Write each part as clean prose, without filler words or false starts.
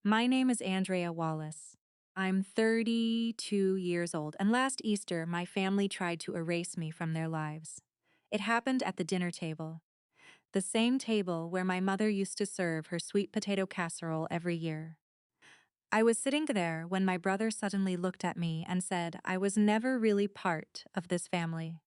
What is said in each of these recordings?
My name is Andrea Wallace. I'm 32 years old, and last Easter, my family tried to erase me from their lives. It happened at the dinner table, the same table where my mother used to serve her sweet potato casserole every year. I was sitting there when my brother suddenly looked at me and said I was never really part of this family.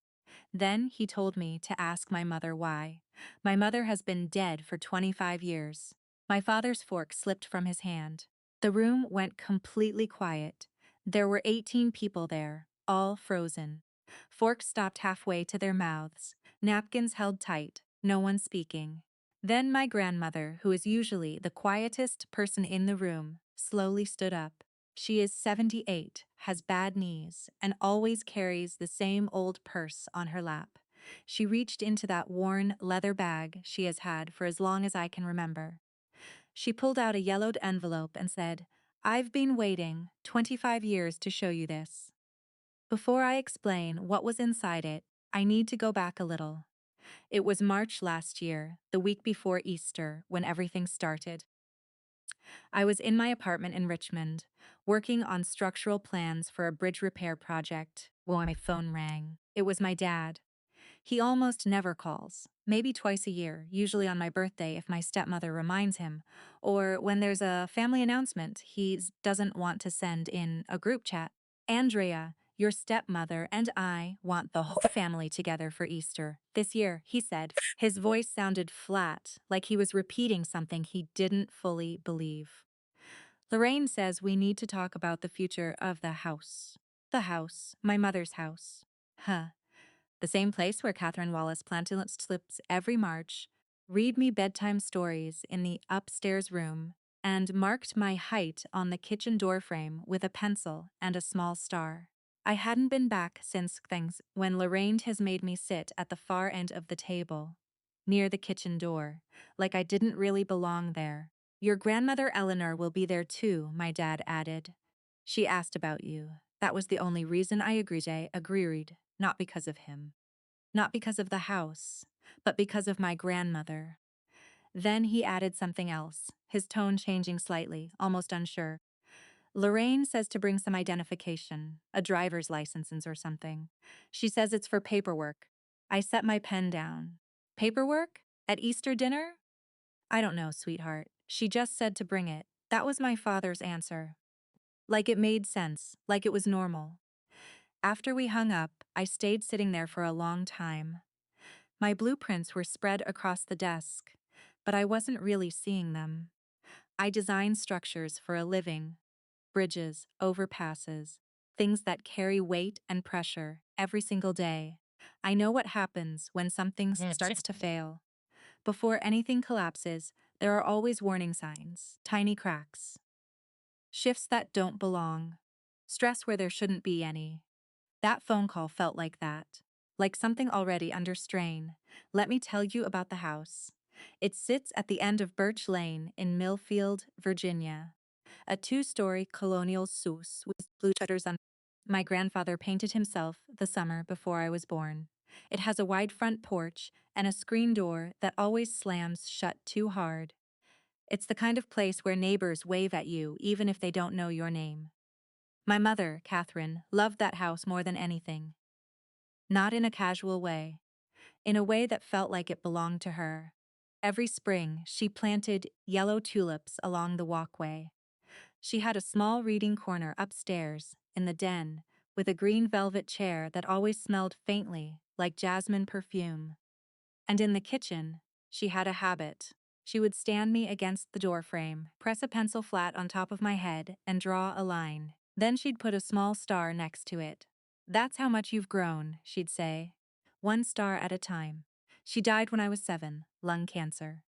Then he told me to ask my mother why. My mother has been dead for 25 years. My father's fork slipped from his hand. The room went completely quiet. There were 18 people there, all frozen. Forks stopped halfway to their mouths, napkins held tight, no one speaking. Then my grandmother, who is usually the quietest person in the room, slowly stood up. She is 78, has bad knees, and always carries the same old purse on her lap. She reached into that worn leather bag she has had for as long as I can remember. She pulled out a yellowed envelope and said, "I've been waiting 25 years to show you this." Before I explain what was inside it, I need to go back a little. It was March last year, the week before Easter, when everything started. I was in my apartment in Richmond, working on structural plans for a bridge repair project, when my phone rang. It was my dad. He almost never calls, maybe twice a year, usually on my birthday if my stepmother reminds him, or when there's a family announcement he doesn't want to send in a group chat. "Andrea, your stepmother and I want the whole family together for Easter this year," he said. His voice sounded flat, like he was repeating something he didn't fully believe. "Lorraine says we need to talk about the future of the house." The house, my mother's house. Huh. The same place where Catherine Wallace planted slips every March, read me bedtime stories in the upstairs room, and marked my height on the kitchen doorframe with a pencil and a small star. I hadn't been back since things when Lorraine has made me sit at the far end of the table, near the kitchen door, like I didn't really belong there. "Your grandmother Eleanor will be there too," my dad added. "She asked about you. That was the only reason I agreed, not because of him. Not because of the house, but because of my grandmother." Then he added something else, his tone changing slightly, almost unsure. "Lorraine says to bring some identification, a driver's license or something. She says it's for paperwork." I set my pen down. "Paperwork? At Easter dinner?" "I don't know, sweetheart. She just said to bring it." That was my father's answer. Like it made sense, like it was normal. After we hung up, I stayed sitting there for a long time. My blueprints were spread across the desk, but I wasn't really seeing them. I designed structures for a living: bridges, overpasses, things that carry weight and pressure every single day. I know what happens when something starts to fail. Before anything collapses, there are always warning signs, tiny cracks, shifts that don't belong, stress where there shouldn't be any. That phone call felt like that, like something already under strain. Let me tell you about the house. It sits at the end of Birch Lane in Millfield, Virginia. A two-story colonial house with blue shutters on. My grandfather painted himself the summer before I was born. It has a wide front porch and a screen door that always slams shut too hard. It's the kind of place where neighbors wave at you even if they don't know your name. My mother, Catherine, loved that house more than anything. Not in a casual way, in a way that felt like it belonged to her. Every spring, she planted yellow tulips along the walkway. She had a small reading corner upstairs, in the den, with a green velvet chair that always smelled faintly like jasmine perfume. And in the kitchen, she had a habit. She would stand me against the doorframe, press a pencil flat on top of my head, and draw a line. Then she'd put a small star next to it. "That's how much you've grown," she'd say. "One star at a time." She died when I was 7, lung cancer.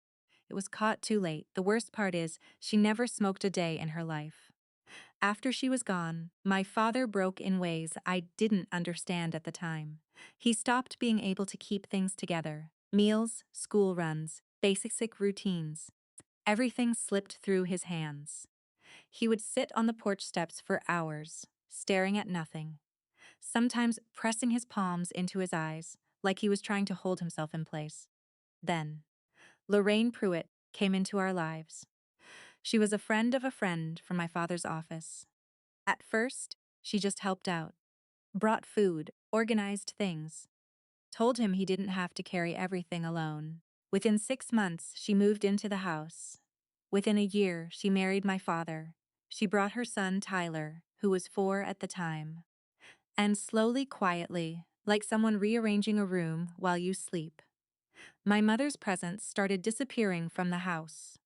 It was caught too late. The worst part is, she never smoked a day in her life. After she was gone, my father broke in ways I didn't understand at the time. He stopped being able to keep things together: meals, school runs, basic routines. Everything slipped through his hands. He would sit on the porch steps for hours, staring at nothing, sometimes pressing his palms into his eyes, like he was trying to hold himself in place. Then, Lorraine Pruitt came into our lives. She was a friend of a friend from my father's office. At first, she just helped out, brought food, organized things, told him he didn't have to carry everything alone. Within 6 months, she moved into the house. Within a year, she married my father. She brought her son, Tyler, who was 4 at the time. And slowly, quietly, like someone rearranging a room while you sleep, my mother's presence started disappearing from the house.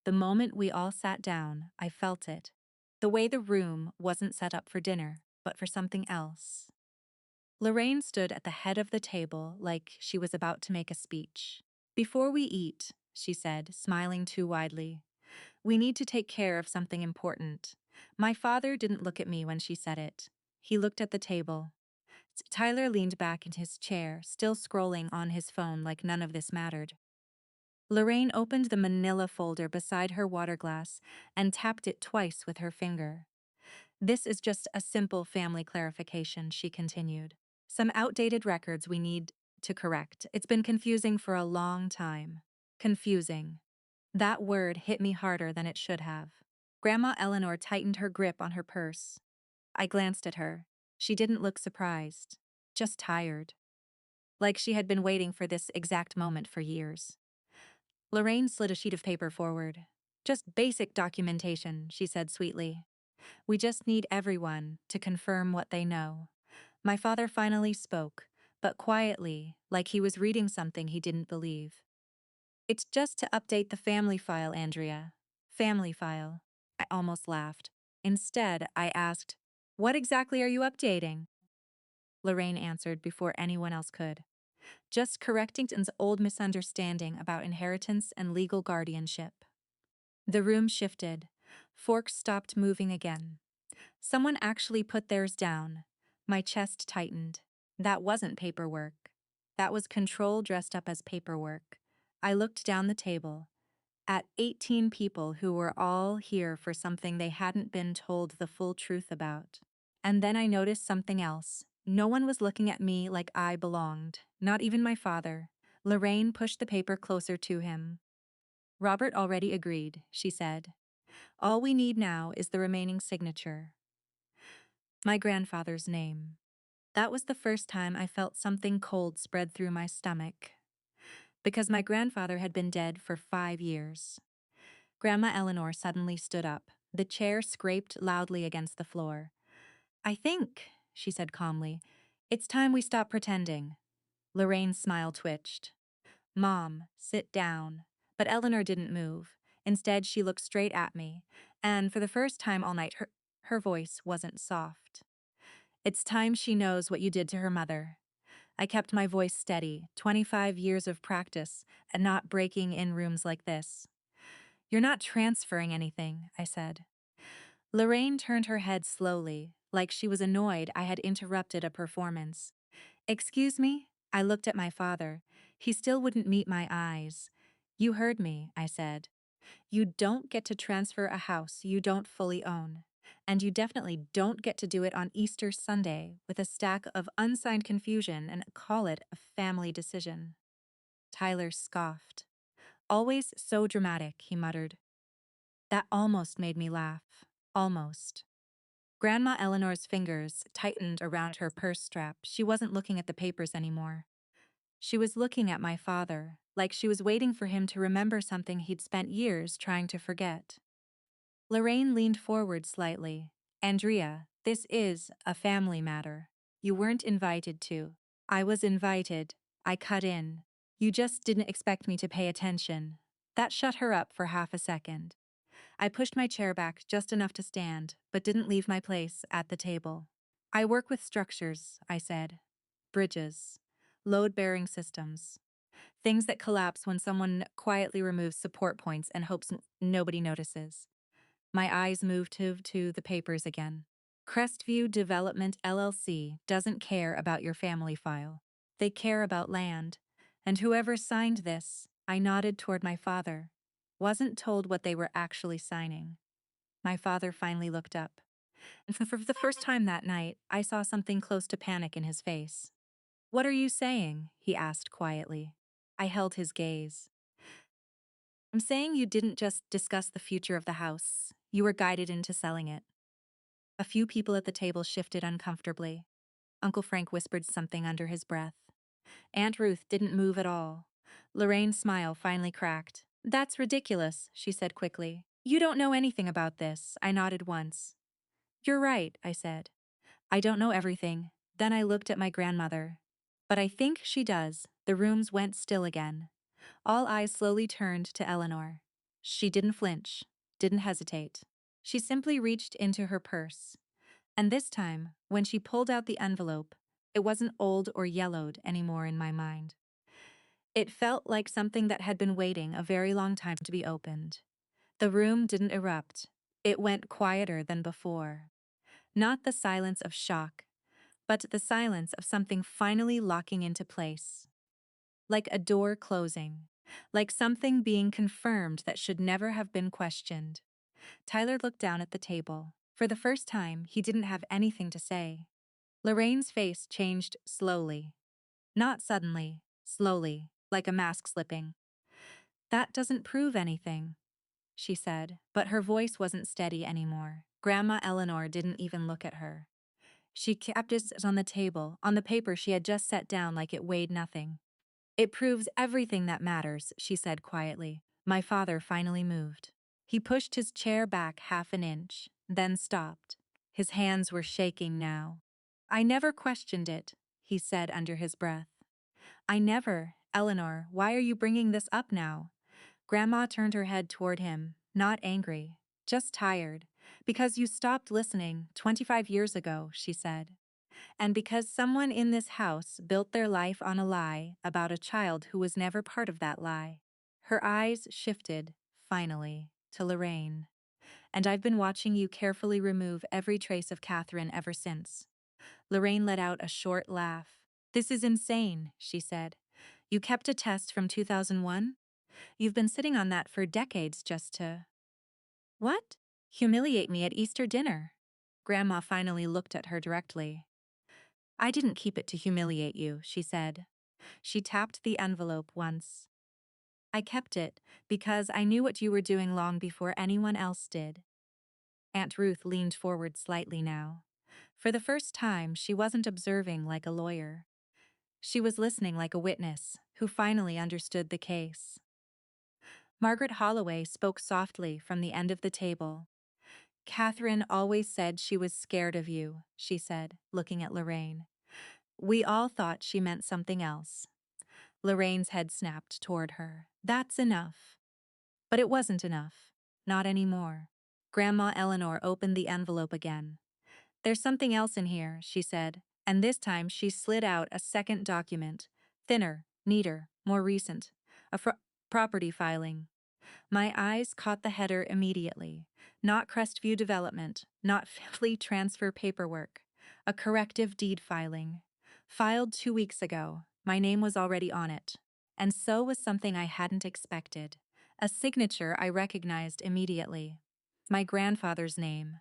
The moment we all sat down, I felt it. The way the room wasn't set up for dinner, but for something else. Lorraine stood at the head of the table like she was about to make a speech. "Before we eat," she said, smiling too widely, "we need to take care of something important." My father didn't look at me when she said it. He looked at the table. Tyler leaned back in his chair, still scrolling on his phone like none of this mattered. Lorraine opened the manila folder beside her water glass and tapped it twice with her finger. "This is just a simple family clarification," she continued. "Some outdated records we need to correct. It's been confusing for a long time." Confusing. That word hit me harder than it should have. Grandma Eleanor tightened her grip on her purse. I glanced at her. She didn't look surprised, just tired. Like she had been waiting for this exact moment for years. Lorraine slid a sheet of paper forward. "Just basic documentation," she said sweetly. "We just need everyone to confirm what they know." My father finally spoke, but quietly, like he was reading something he didn't believe. "It's just to update the family file, Andrea." "Family file." I almost laughed. Instead, I asked, "What exactly are you updating?" Lorraine answered before anyone else could. "Just correcting an old misunderstanding about inheritance and legal guardianship." The room shifted. Forks stopped moving again. Someone actually put theirs down. My chest tightened. That wasn't paperwork. That was control dressed up as paperwork. I looked down the table at 18 people who were all here for something they hadn't been told the full truth about. And then I noticed something else. No one was looking at me like I belonged, not even my father. Lorraine pushed the paper closer to him. "Robert already agreed," she said. "All we need now is the remaining signature." My grandfather's name. That was the first time I felt something cold spread through my stomach. Because my grandfather had been dead for 5 years. Grandma Eleanor suddenly stood up. The chair scraped loudly against the floor. "I think," she said calmly, "it's time we stop pretending." Lorraine's smile twitched. "Mom, sit down." But Eleanor didn't move. Instead, she looked straight at me, and for the first time all night, her voice wasn't soft. "It's time she knows what you did to her mother." I kept my voice steady, 25 years of practice, and not breaking in rooms like this. "You're not transferring anything," I said. Lorraine turned her head slowly, like she was annoyed I had interrupted a performance. "Excuse me?" I looked at my father. He still wouldn't meet my eyes. "You heard me," I said. "You don't get to transfer a house you don't fully own. And you definitely don't get to do it on Easter Sunday with a stack of unsigned confusion and call it a family decision." Tyler scoffed. "Always so dramatic," he muttered. That almost made me laugh. Almost. Grandma Eleanor's fingers tightened around her purse strap. She wasn't looking at the papers anymore. She was looking at my father, like she was waiting for him to remember something he'd spent years trying to forget. Lorraine leaned forward slightly. "Andrea, this is a family matter. You weren't invited to." "I was invited." I cut in. "You just didn't expect me to pay attention." That shut her up for half a second. I pushed my chair back just enough to stand, but didn't leave my place at the table. "I work with structures," I said. "Bridges. Load-bearing systems. Things that collapse when someone quietly removes support points and hopes nobody notices." My eyes moved to the papers again. "Crestview Development LLC doesn't care about your family file. They care about land. And whoever signed this," I nodded toward my father, "wasn't told what they were actually signing." My father finally looked up. And for the first time that night, I saw something close to panic in his face. "What are you saying?" he asked quietly. I held his gaze. I'm saying you didn't just discuss the future of the house, you were guided into selling it. A few people at the table shifted uncomfortably. Uncle Frank whispered something under his breath. Aunt Ruth didn't move at all. Lorraine's smile finally cracked. That's ridiculous, she said quickly. You don't know anything about this, I nodded once. You're right, I said. I don't know everything. Then I looked at my grandmother. But I think she does. The rooms went still again. All eyes slowly turned to Eleanor. She didn't flinch, didn't hesitate. She simply reached into her purse. And this time, when she pulled out the envelope, it wasn't old or yellowed anymore in my mind. It felt like something that had been waiting a very long time to be opened. The room didn't erupt. It went quieter than before. Not the silence of shock, but the silence of something finally locking into place. Like a door closing. Like something being confirmed that should never have been questioned. Tyler looked down at the table. For the first time, he didn't have anything to say. Lorraine's face changed slowly. Not suddenly, slowly, like a mask slipping. That doesn't prove anything, she said, but her voice wasn't steady anymore. Grandma Eleanor didn't even look at her. She kept it on the table, on the paper she had just set down like it weighed nothing. It proves everything that matters, she said quietly. My father finally moved. He pushed his chair back half an inch, then stopped. His hands were shaking now. I never questioned it, he said under his breath. I never. Eleanor, why are you bringing this up now? Grandma turned her head toward him, not angry, just tired. Because you stopped listening 25 years ago, she said. And because someone in this house built their life on a lie about a child who was never part of that lie. Her eyes shifted, finally, to Lorraine. And I've been watching you carefully remove every trace of Catherine ever since. Lorraine let out a short laugh. This is insane, she said. You kept a test from 2001? You've been sitting on that for decades just to… What? Humiliate me at Easter dinner. Grandma finally looked at her directly. I didn't keep it to humiliate you, she said. She tapped the envelope once. I kept it because I knew what you were doing long before anyone else did. Aunt Ruth leaned forward slightly now. For the first time, she wasn't observing like a lawyer. She was listening like a witness who finally understood the case. Margaret Holloway spoke softly from the end of the table. Catherine always said she was scared of you, she said, looking at Lorraine. We all thought she meant something else. Lorraine's head snapped toward her. That's enough. But it wasn't enough. Not anymore. Grandma Eleanor opened the envelope again. There's something else in here, she said, and this time she slid out a second document. Thinner, neater, more recent. A property filing. My eyes caught the header immediately. Not Crestview Development, not family transfer paperwork. A corrective deed filing. Filed 2 weeks ago. My name was already on it. And so was something I hadn't expected. A signature I recognized immediately. My grandfather's name.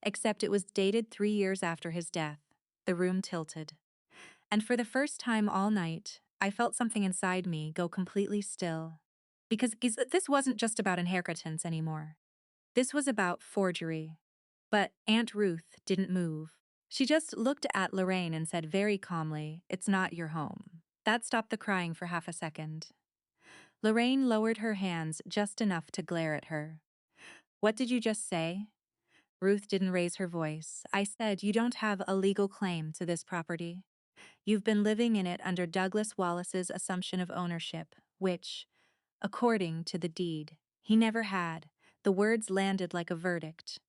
Except it was dated 3 years after his death. The room tilted. And for the first time all night, I felt something inside me go completely still. Because this wasn't just about inheritance anymore. This was about forgery. But Aunt Ruth didn't move. She just looked at Lorraine and said very calmly, "It's not your home." That stopped the crying for half a second. Lorraine lowered her hands just enough to glare at her. What did you just say? Ruth didn't raise her voice. I said you don't have a legal claim to this property. You've been living in it under Douglas Wallace's assumption of ownership, which, according to the deed, he never had. The words landed like a verdict.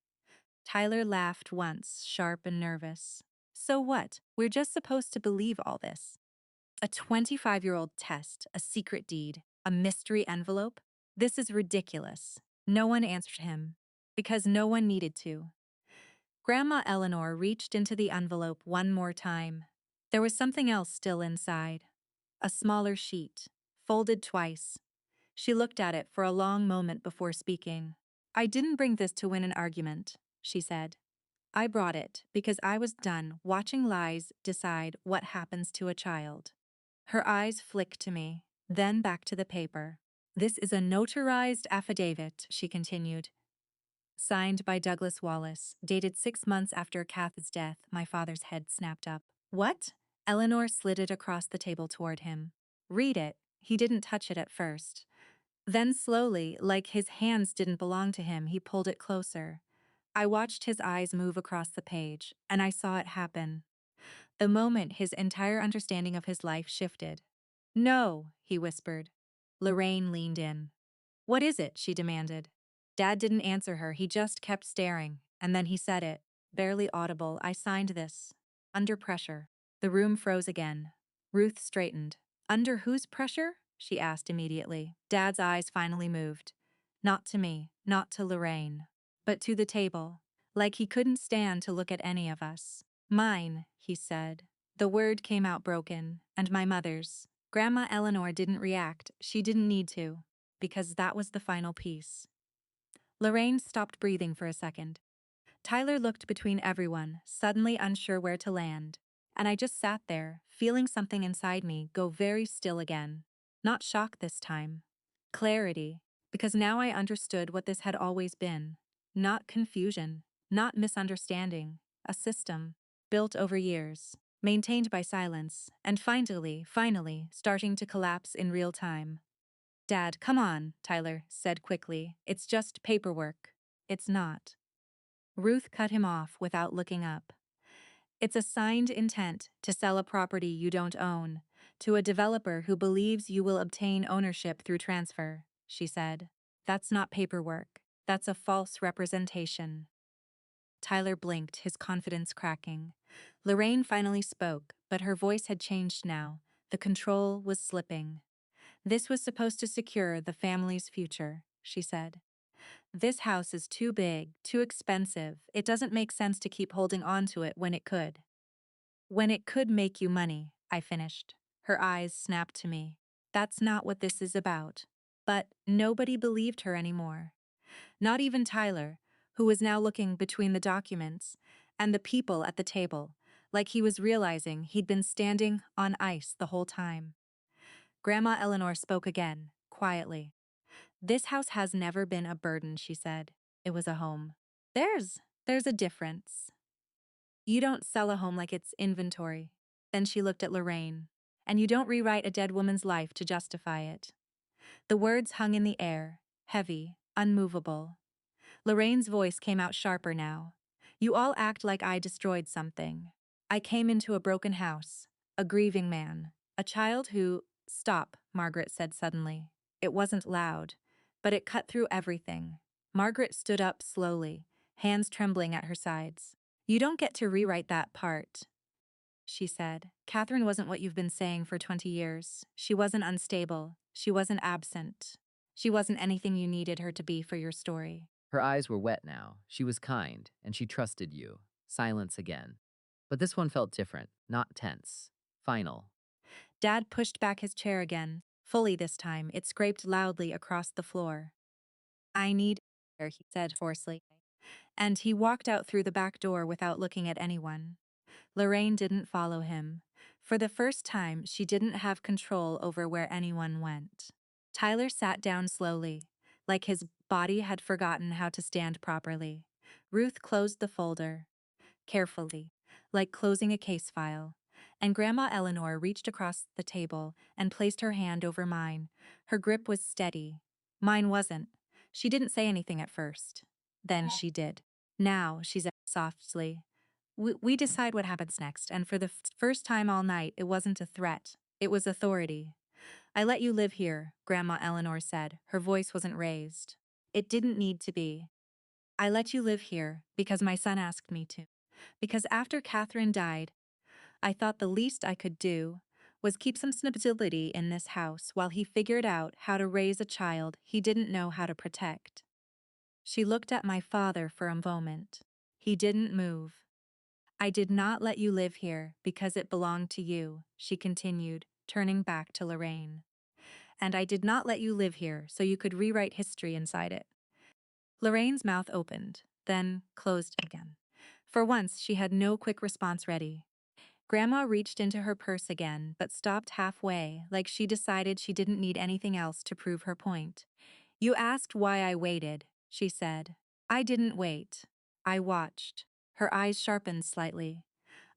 Tyler laughed once, sharp and nervous. So what? We're just supposed to believe all this. A 25-year-old test, a secret deed, a mystery envelope? This is ridiculous. No one answered him, because no one needed to. Grandma Eleanor reached into the envelope one more time. There was something else still inside. A smaller sheet, folded twice. She looked at it for a long moment before speaking. I didn't bring this to win an argument, she said. I brought it because I was done watching lies decide what happens to a child. Her eyes flicked to me, then back to the paper. This is a notarized affidavit, she continued, signed by Douglas Wallace, dated 6 months after Kath's death. My father's head snapped up. What? Eleanor slid it across the table toward him. Read it. He didn't touch it at first. Then slowly, like his hands didn't belong to him, he pulled it closer. I watched his eyes move across the page, and I saw it happen. The moment his entire understanding of his life shifted. No, he whispered. Lorraine leaned in. What is it? She demanded. Dad didn't answer her, he just kept staring, and then he said it, barely audible. I signed this. Under pressure. The room froze again. Ruth straightened. Under whose pressure? She asked immediately. Dad's eyes finally moved. Not to me, not to Lorraine, but to the table, like he couldn't stand to look at any of us. Mine, he said. The word came out broken, and my mother's. Grandma Eleanor didn't react, she didn't need to, because that was the final piece. Lorraine stopped breathing for a second. Tyler looked between everyone, suddenly unsure where to land, and I just sat there, feeling something inside me go very still again. Not shock this time. Clarity, because now I understood what this had always been. Not confusion, not misunderstanding, a system, built over years, maintained by silence, and finally, starting to collapse in real time. Dad, come on, Tyler said quickly. It's just paperwork. It's not. Ruth cut him off without looking up. It's a signed intent to sell a property you don't own to a developer who believes you will obtain ownership through transfer, she said. That's not paperwork. That's a false representation. Tyler blinked, his confidence cracking. Lorraine finally spoke, but her voice had changed now. The control was slipping. This was supposed to secure the family's future, she said. This house is too big, too expensive. It doesn't make sense to keep holding on to it when it could. When it could make you money, I finished. Her eyes snapped to me. That's not what this is about. But nobody believed her anymore. Not even Tyler, who was now looking between the documents and the people at the table, like he was realizing he'd been standing on ice the whole time. Grandma Eleanor spoke again, quietly. This house has never been a burden, she said. It was a home. There's a difference. You don't sell a home like it's inventory. Then she looked at Lorraine. And you don't rewrite a dead woman's life to justify it. The words hung in the air, heavy, unmovable. Lorraine's voice came out sharper now. You all act like I destroyed something. I came into a broken house, a grieving man, a child who— Stop, Margaret said suddenly. It wasn't loud, but it cut through everything. Margaret stood up slowly, hands trembling at her sides. You don't get to rewrite that part, she said. Catherine wasn't what you've been saying for 20 years. She wasn't unstable. She wasn't absent. She wasn't anything you needed her to be for your story. Her eyes were wet now. She was kind, and she trusted you. Silence again. But this one felt different, not tense. Final. Dad pushed back his chair again, fully this time. It scraped loudly across the floor. I need air, he said hoarsely. And he walked out through the back door without looking at anyone. Lorraine didn't follow him. For the first time, she didn't have control over where anyone went. Tyler sat down slowly, like his body had forgotten how to stand properly. Ruth closed the folder, carefully, like closing a case file, and Grandma Eleanor reached across the table and placed her hand over mine. Her grip was steady. Mine wasn't. She didn't say anything at first. Then she did. Now, she said softly, we decide what happens next, and for the first time all night, it wasn't a threat. It was authority. I let you live here, Grandma Eleanor said. Her voice wasn't raised. It didn't need to be. I let you live here because my son asked me to. Because after Catherine died, I thought the least I could do was keep some stability in this house while he figured out how to raise a child he didn't know how to protect. She looked at my father for a moment. He didn't move. I did not let you live here because it belonged to you, she continued, turning back to Lorraine. And I did not let you live here so you could rewrite history inside it. Lorraine's mouth opened, then closed again. For once, she had no quick response ready. Grandma reached into her purse again, but stopped halfway, like she decided she didn't need anything else to prove her point. You asked why I waited, she said. I didn't wait. I watched. Her eyes sharpened slightly.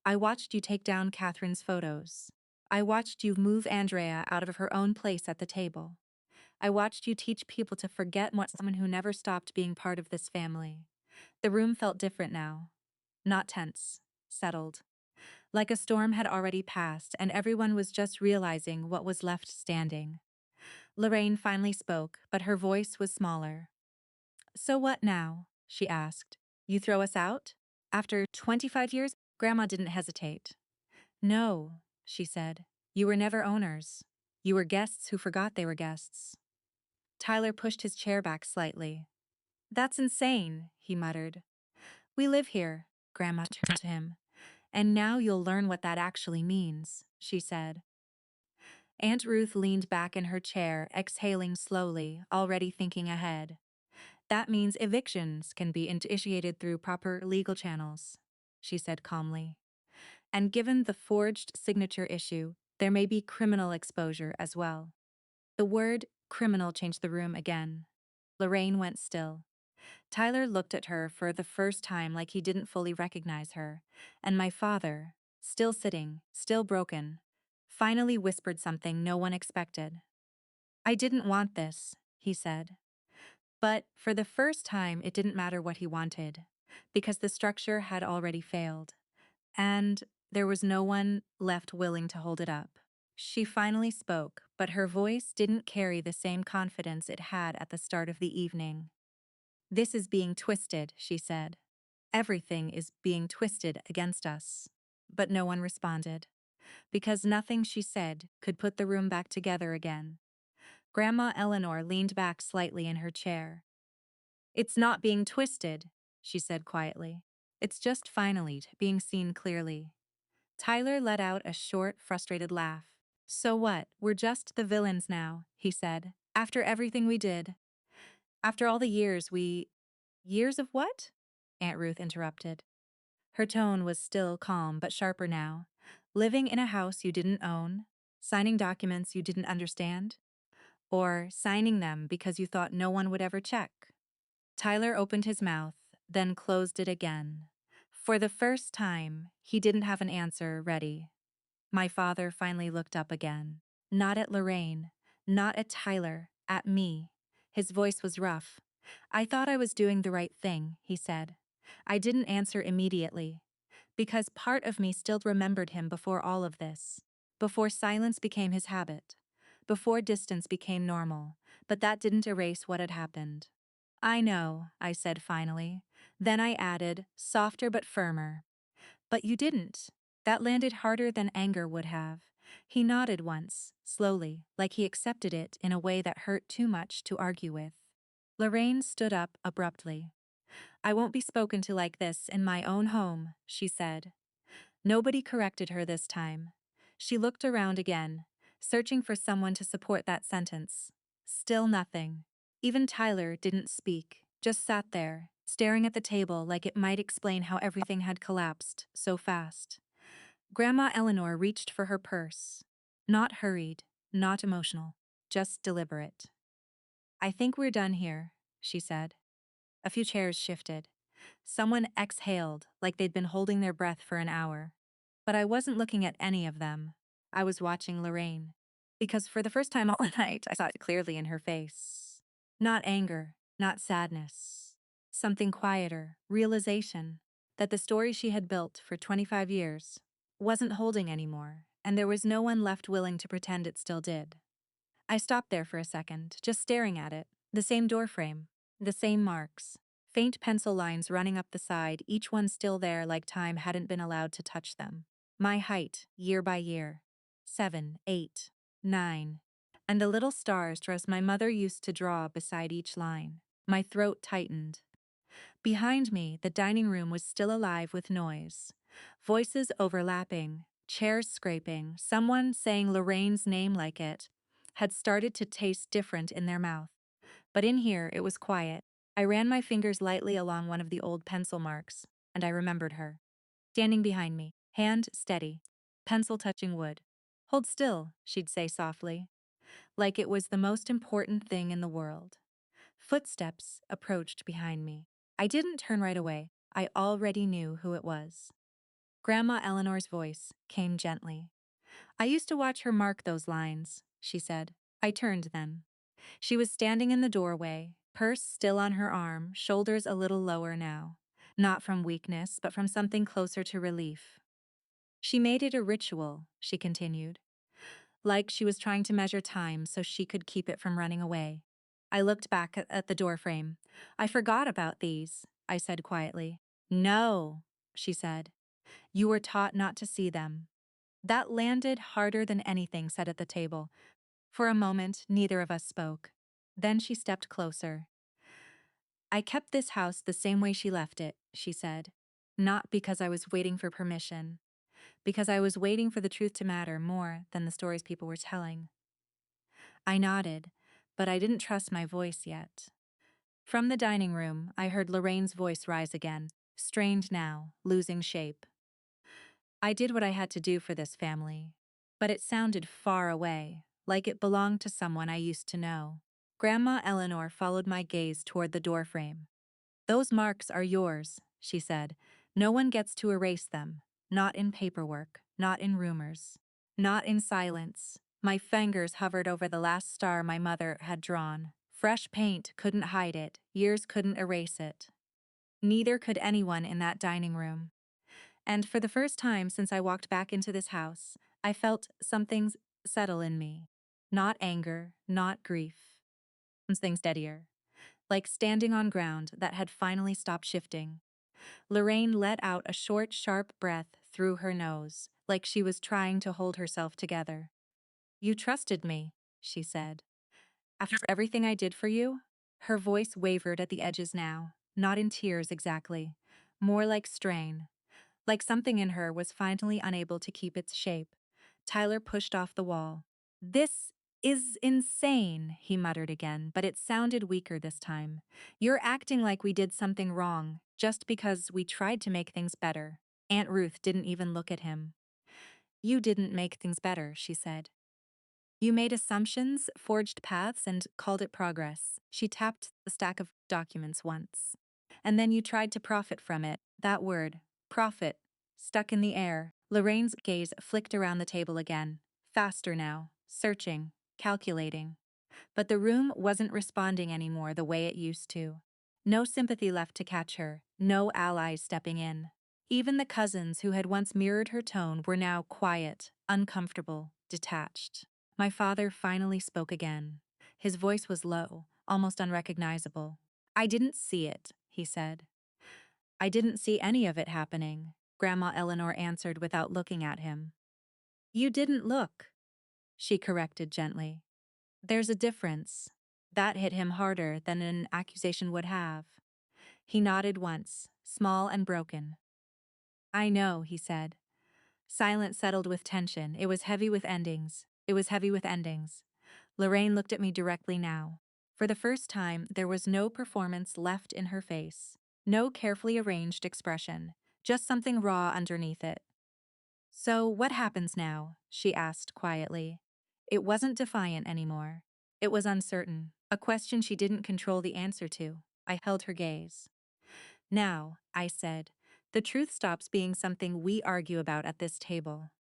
I watched you take down Catherine's photos. I watched you move Andrea out of her own place at the table. I watched you teach people to forget what someone who never stopped being part of this family. The room felt different now. Not tense. Settled. Like a storm had already passed and everyone was just realizing what was left standing. Lorraine finally spoke, but her voice was smaller. So what now? She asked. You throw us out? After 25 years? Grandma didn't hesitate. No, she said. You were never owners. You were guests who forgot they were guests. Tyler pushed his chair back slightly. That's insane, he muttered. We live here, Grandma turned to him. And now you'll learn what that actually means, she said. Aunt Ruth leaned back in her chair, exhaling slowly, already thinking ahead. That means evictions can be initiated through proper legal channels, she said calmly. And given the forged signature issue, there may be criminal exposure as well. The word criminal changed the room again. Lorraine went still. Tyler looked at her for the first time like he didn't fully recognize her, and my father, still sitting, still broken, finally whispered something no one expected. I didn't want this, he said. But for the first time, it didn't matter what he wanted, because the structure had already failed, and there was no one left willing to hold it up. She finally spoke, but her voice didn't carry the same confidence it had at the start of the evening. This is being twisted, she said. Everything is being twisted against us. But no one responded, because nothing she said could put the room back together again. Grandma Eleanor leaned back slightly in her chair. It's not being twisted, she said quietly. It's just finally being seen clearly. Tyler let out a short, frustrated laugh. So what? We're just the villains now, he said. After everything we did. After all the years we... Years of what? Aunt Ruth interrupted. Her tone was still calm but sharper now. Living in a house you didn't own, signing documents you didn't understand, or signing them because you thought no one would ever check. Tyler opened his mouth, then closed it again. For the first time, he didn't have an answer ready. My father finally looked up again. Not at Lorraine, not at Tyler, at me. His voice was rough. I thought I was doing the right thing, he said. I didn't answer immediately, because part of me still remembered him before all of this, before silence became his habit, before distance became normal, but that didn't erase what had happened. I know, I said finally. Then I added, softer but firmer. But you didn't. That landed harder than anger would have. He nodded once, slowly, like he accepted it in a way that hurt too much to argue with. Lorraine stood up abruptly. I won't be spoken to like this in my own home, she said. Nobody corrected her this time. She looked around again, searching for someone to support that sentence. Still nothing. Even Tyler didn't speak, just sat there, staring at the table like it might explain how everything had collapsed so fast. Grandma Eleanor reached for her purse. Not hurried, not emotional, just deliberate. I think we're done here, she said. A few chairs shifted. Someone exhaled like they'd been holding their breath for an hour. But I wasn't looking at any of them. I was watching Lorraine. Because for the first time all night, I saw it clearly in her face. Not anger, not sadness. Something quieter, realization that the story she had built for 25 years wasn't holding anymore, and there was no one left willing to pretend it still did. I stopped there for a second, just staring at it. The same doorframe, the same marks, faint pencil lines running up the side, each one still there like time hadn't been allowed to touch them. My height, year by year. 7, 8, 9. And the little stars my mother used to draw beside each line. My throat tightened. Behind me, the dining room was still alive with noise. Voices overlapping, chairs scraping, someone saying Lorraine's name like it had started to taste different in their mouth. But in here, it was quiet. I ran my fingers lightly along one of the old pencil marks, and I remembered her. Standing behind me, hand steady, pencil touching wood. Hold still, she'd say softly, like it was the most important thing in the world. Footsteps approached behind me. I didn't turn right away. I already knew who it was. Grandma Eleanor's voice came gently. I used to watch her mark those lines, she said. I turned then. She was standing in the doorway, purse still on her arm, shoulders a little lower now. Not from weakness, but from something closer to relief. She made it a ritual, she continued, like she was trying to measure time so she could keep it from running away. I looked back at the doorframe. I forgot about these, I said quietly. No, she said. You were taught not to see them. That landed harder than anything said at the table. For a moment, neither of us spoke. Then she stepped closer. I kept this house the same way she left it, she said. Not because I was waiting for permission, because I was waiting for the truth to matter more than the stories people were telling. I nodded, but I didn't trust my voice yet. From the dining room, I heard Lorraine's voice rise again, strained now, losing shape. I did what I had to do for this family, but it sounded far away, like it belonged to someone I used to know. Grandma Eleanor followed my gaze toward the doorframe. Those marks are yours, she said. No one gets to erase them. Not in paperwork, not in rumors, not in silence. My fingers hovered over the last star my mother had drawn. Fresh paint couldn't hide it, years couldn't erase it. Neither could anyone in that dining room. And for the first time since I walked back into this house, I felt something settle in me. Not anger, not grief. Something steadier, like standing on ground that had finally stopped shifting. Lorraine let out a short, sharp breath through her nose, like she was trying to hold herself together. You trusted me, she said. After everything I did for you? Her voice wavered at the edges now, not in tears exactly, more like strain, like something in her was finally unable to keep its shape. Tyler pushed off the wall. This is insane, he muttered again, but it sounded weaker this time. You're acting like we did something wrong, just because we tried to make things better. Aunt Ruth didn't even look at him. You didn't make things better, she said. You made assumptions, forged paths, and called it progress. She tapped the stack of documents once. And then you tried to profit from it. That word, profit, stuck in the air. Lorraine's gaze flicked around the table again. Faster now, searching, calculating. But the room wasn't responding anymore the way it used to. No sympathy left to catch her, no allies stepping in. Even the cousins who had once mirrored her tone were now quiet, uncomfortable, detached. My father finally spoke again. His voice was low, almost unrecognizable. I didn't see it, he said. I didn't see any of it happening, Grandma Eleanor answered without looking at him. You didn't look, she corrected gently. There's a difference. That hit him harder than an accusation would have. He nodded once, small and broken. I know, he said. Silence settled with tension. It was heavy with endings. It was heavy with endings. Lorraine looked at me directly now. For the first time, there was no performance left in her face. No carefully arranged expression. Just something raw underneath it. So, what happens now? She asked quietly. It wasn't defiant anymore. It was uncertain. A question she didn't control the answer to. I held her gaze. Now, I said, the truth stops being something we argue about at this table.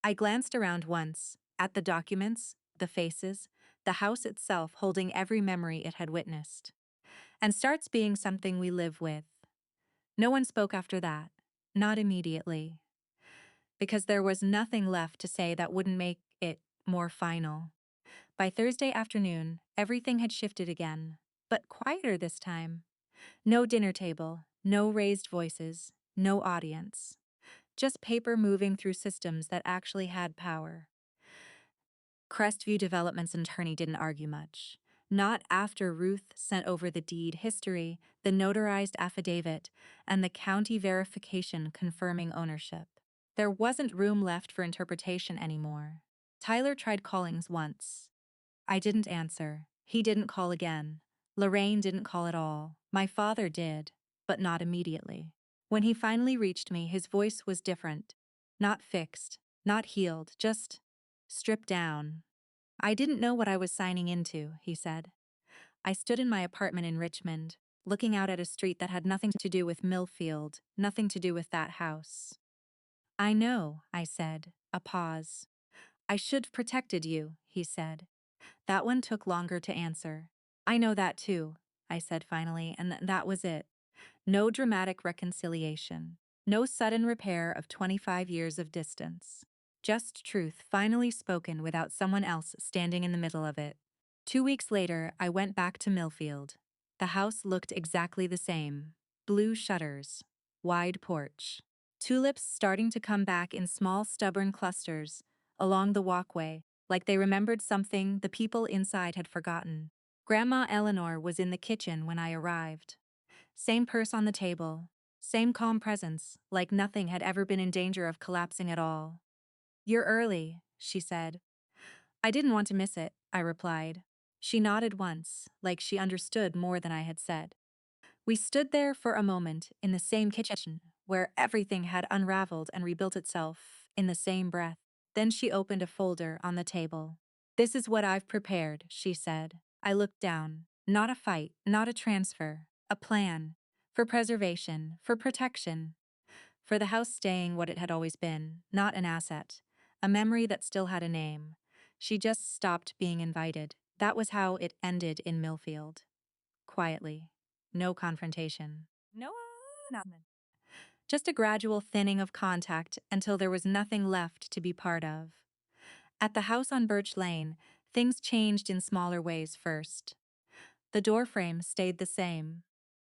I glanced around once, at the documents, the faces, the house itself holding every memory it had witnessed, and starts being something we live with. No one spoke after that, not immediately, because there was nothing left to say that wouldn't make it more final. By Thursday afternoon, everything had shifted again, but quieter this time. No dinner table, no raised voices, no audience. Just paper moving through systems that actually had power. Crestview Development's attorney didn't argue much. Not after Ruth sent over the deed history, the notarized affidavit, and the county verification confirming ownership. There wasn't room left for interpretation anymore. Tyler tried calling once. I didn't answer. He didn't call again. Lorraine didn't call at all. My father did, but not immediately. When he finally reached me, his voice was different. Not fixed, Not healed, just stripped down. I didn't know what I was signing into, he said. I stood in my apartment in Richmond, looking out at a street that had nothing to do with Millfield, nothing to do with that house. I know, I said, a pause. I should have protected you, he said. That one took longer to answer. I know that too, I said finally, and that was it. No dramatic reconciliation. No sudden repair of 25 years of distance. Just truth finally spoken without someone else standing in the middle of it. 2 weeks later, I went back to Millfield. The house looked exactly the same. Blue shutters. Wide porch. Tulips starting to come back in small stubborn clusters along the walkway, like they remembered something the people inside had forgotten. Grandma Eleanor was in the kitchen when I arrived. Same purse on the table, same calm presence, like nothing had ever been in danger of collapsing at all. "You're early," she said. "I didn't want to miss it," I replied. She nodded once, like she understood more than I had said. We stood there for a moment in the same kitchen, where everything had unraveled and rebuilt itself in the same breath. Then she opened a folder on the table. "This is what I've prepared," she said. I looked down. Not a fight, not a transfer. A plan. For preservation, for protection. For the house staying what it had always been, not an asset. A memory that still had a name. She just stopped being invited. That was how it ended in Millfield. Quietly. No confrontation. No announcement. Just a gradual thinning of contact until there was nothing left to be part of. At the house on Birch Lane, things changed in smaller ways first. The doorframe stayed the same.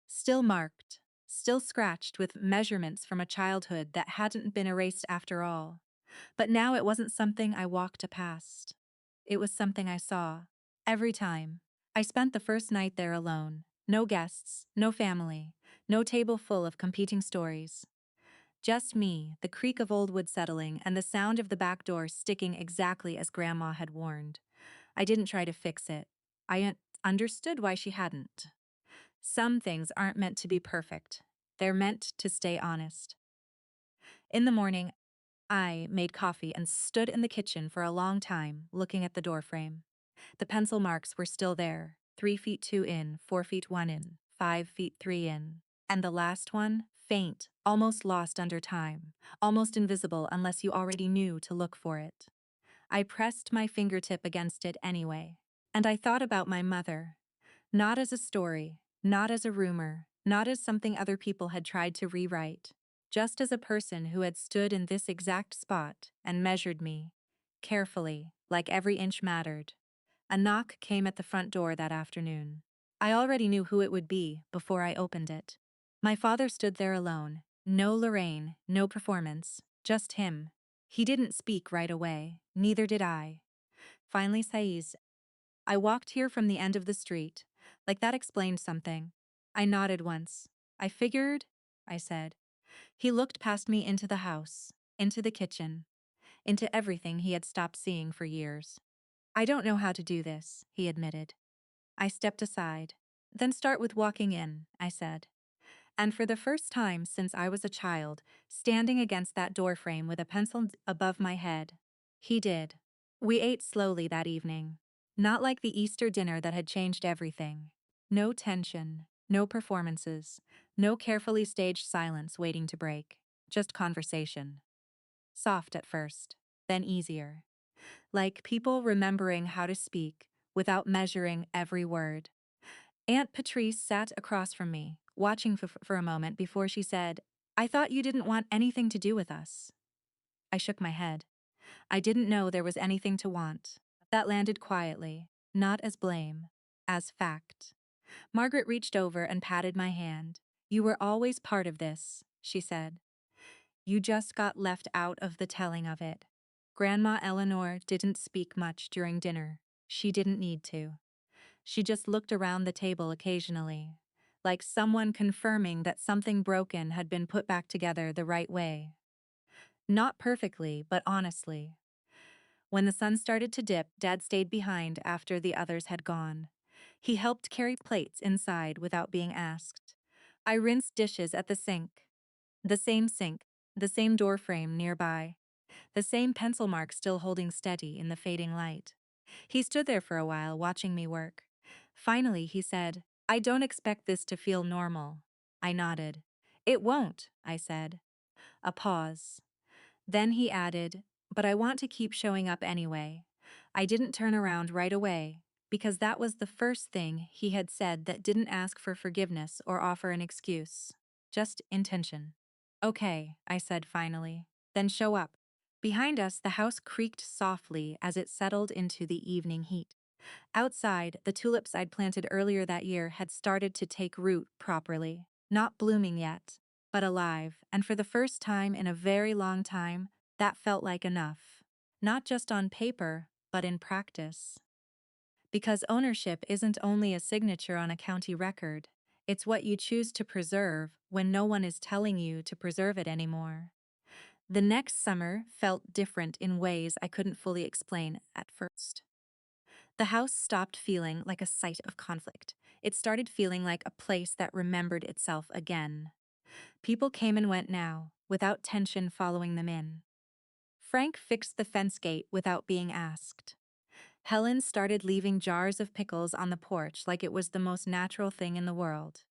Still marked, still scratched with measurements from a childhood that hadn't been erased after all. But now it wasn't something I walked past. It was something I saw. Every time. I spent the first night there alone. No guests, no family, no table full of competing stories. Just me, the creak of old wood settling, and the sound of the back door sticking exactly as Grandma had warned. I didn't try to fix it. I understood why she hadn't. Some things aren't meant to be perfect. They're meant to stay honest. In the morning, I made coffee and stood in the kitchen for a long time, looking at the doorframe. The pencil marks were still there, 3 feet 2 in, 4 feet 1 in, 5 feet 3 in. And the last one, faint, almost lost under time, almost invisible unless you already knew to look for it. I pressed my fingertip against it anyway. And I thought about my mother. Not as a story, not as a rumor, not as something other people had tried to rewrite. Just as a person who had stood in this exact spot and measured me, carefully, like every inch mattered. A knock came at the front door that afternoon. I already knew who it would be before I opened it. My father stood there alone. No Lorraine, no performance, just him. He didn't speak right away, neither did I. Finally, Saiz, "I walked here from the end of the street. Like that explained something." I nodded once. "I figured," I said. He looked past me into the house, into the kitchen, into everything he had stopped seeing for years. "I don't know how to do this," he admitted. I stepped aside. "Then start with walking in," I said. And for the first time since I was a child, standing against that doorframe with a pencil above my head, he did. We ate slowly that evening. Not like the Easter dinner that had changed everything. No tension, no performances, no carefully staged silence waiting to break. Just conversation. Soft at first, then easier. Like people remembering how to speak without measuring every word. Aunt Patrice sat across from me, watching for a moment before she said, "I thought you didn't want anything to do with us." I shook my head. I didn't know there was anything to want. That landed quietly, not as blame, as fact. Margaret reached over and patted my hand. "You were always part of this," she said. "You just got left out of the telling of it." Grandma Eleanor didn't speak much during dinner. She didn't need to. She just looked around the table occasionally, like someone confirming that something broken had been put back together the right way. Not perfectly, but honestly. When the sun started to dip, Dad stayed behind after the others had gone. He helped carry plates inside without being asked. I rinsed dishes at the sink. The same door frame nearby. the same pencil mark still holding steady in the fading light. He stood there for a while, watching me work. Finally, he said, "I don't expect this to feel normal." I nodded. "It won't," I said. A pause. Then he added, "But I want to keep showing up anyway." I didn't turn around right away, because that was the first thing he had said that didn't ask for forgiveness or offer an excuse. Just intention. "Okay," I said finally. "Then show up." Behind us, the house creaked softly as it settled into the evening heat. Outside, the tulips I'd planted earlier that year had started to take root properly. Not blooming yet, but alive, and for the first time in a very long time, that felt like enough. Not just on paper, but in practice. Because ownership isn't only a signature on a county record, it's what you choose to preserve when no one is telling you to preserve it anymore. The next summer felt different in ways I couldn't fully explain at first. The house stopped feeling like a site of conflict. It started feeling like a place that remembered itself again. People came and went now, without tension following them in. Frank fixed the fence gate without being asked. Helen started leaving jars of pickles on the porch like it was the most natural thing in the world.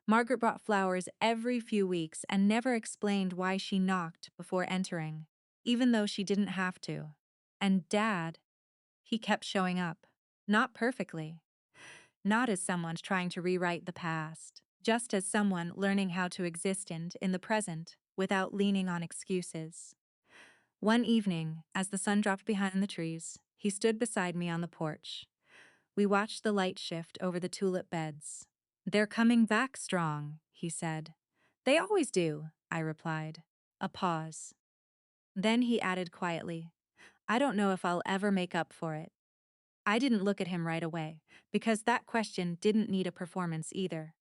Margaret brought flowers every few weeks and never explained why she knocked before entering, even though she didn't have to. And Dad, he kept showing up. Not perfectly. Not as someone trying to rewrite the past, just as someone learning how to exist in the present without leaning on excuses. One evening, as the sun dropped behind the trees, he stood beside me on the porch. We watched the light shift over the tulip beds. "They're coming back strong," he said. "They always do," I replied. A pause. Then he added quietly, "I don't know if I'll ever make up for it." I didn't look at him right away, because that question didn't need a performance either.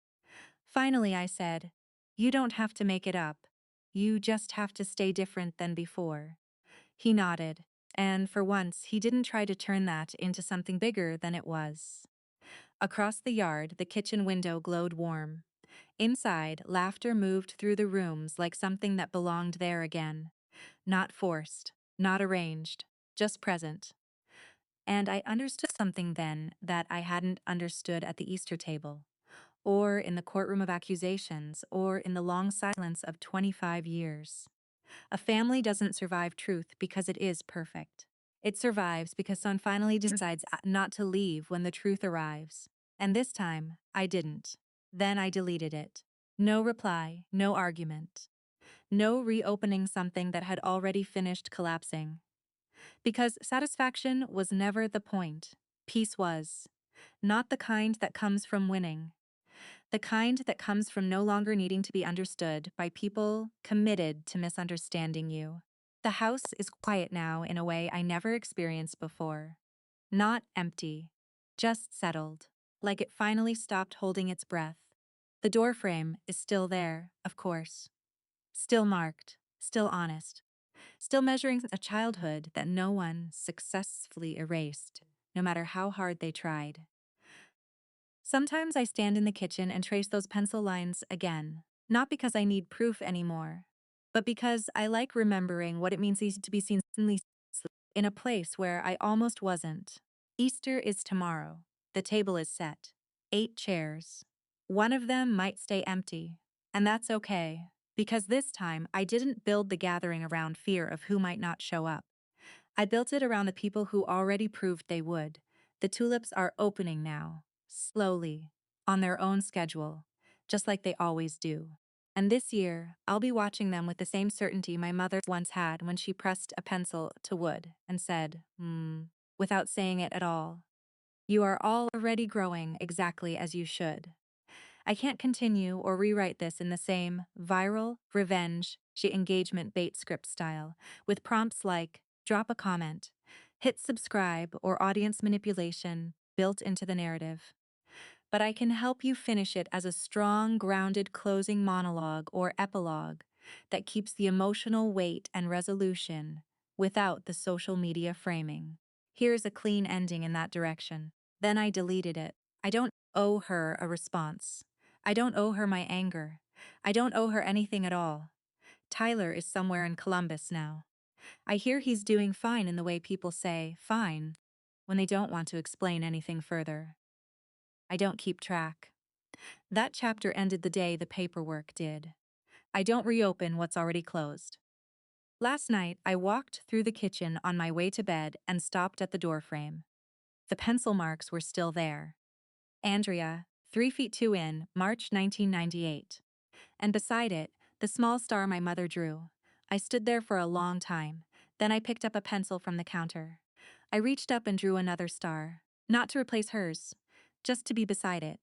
Finally, I said, "You don't have to make it up. You just have to stay different than before." He nodded, and for once, he didn't try to turn that into something bigger than it was. Across the yard, the kitchen window glowed warm. Inside, laughter moved through the rooms like something that belonged there again. Not forced, not arranged, just present. And I understood something then that I hadn't understood at the Easter table, or in the courtroom of accusations, or in the long silence of 25 years. A family doesn't survive truth because it is perfect. It survives because someone finally decides not to leave when the truth arrives. And this time, I didn't. Then I deleted it. No reply, no argument. No reopening something that had already finished collapsing. Because satisfaction was never the point. Peace was. Not the kind that comes from winning. The kind that comes from no longer needing to be understood by people committed to misunderstanding you. The house is quiet now in a way I never experienced before. Not empty, just settled, like it finally stopped holding its breath. The doorframe is still there, of course. Still marked, still honest. Still measuring a childhood that no one successfully erased, no matter how hard they tried. Sometimes I stand in the kitchen and trace those pencil lines again, not because I need proof anymore, but because I like remembering what it means to be seen in a place where I almost wasn't. Easter is tomorrow. The table is set. 8 chairs. One of them might stay empty, and that's okay, because this time I didn't build the gathering around fear of who might not show up. I built it around the people who already proved they would. The tulips are opening now, slowly, on their own schedule, just like they always do. And this year, I'll be watching them with the same certainty my mother once had when she pressed a pencil to wood and said, without saying it at all. "You are all already growing exactly as you should." I can't continue or rewrite this in the same viral, revenge, engagement bait script style, with prompts like drop a comment, hit subscribe, or audience manipulation built into the narrative. But I can help you finish it as a strong, grounded closing monologue or epilogue that keeps the emotional weight and resolution without the social media framing. Here's a clean ending in that direction. Then I deleted it. I don't owe her a response. I don't owe her my anger. I don't owe her anything at all. Tyler is somewhere in Columbus now. I hear he's doing fine in the way people say, fine, when they don't want to explain anything further. I don't keep track. That chapter ended the day the paperwork did. I don't reopen what's already closed. Last night, I walked through the kitchen on my way to bed and stopped at the doorframe. The pencil marks were still there. Andrea, 3 feet 2 in, March 1998. And beside it, the small star my mother drew. I stood there for a long time. Then I picked up a pencil from the counter. I reached up and drew another star, not to replace hers, just to be beside it.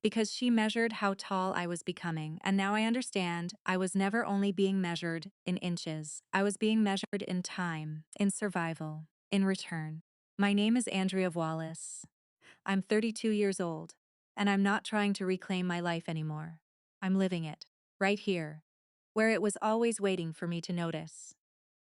Because she measured how tall I was becoming, and now I understand I was never only being measured in inches. I was being measured in time, in survival, in return. My name is Andrea Wallace. I'm 32 years old, and I'm not trying to reclaim my life anymore. I'm living it, right here, where it was always waiting for me to notice.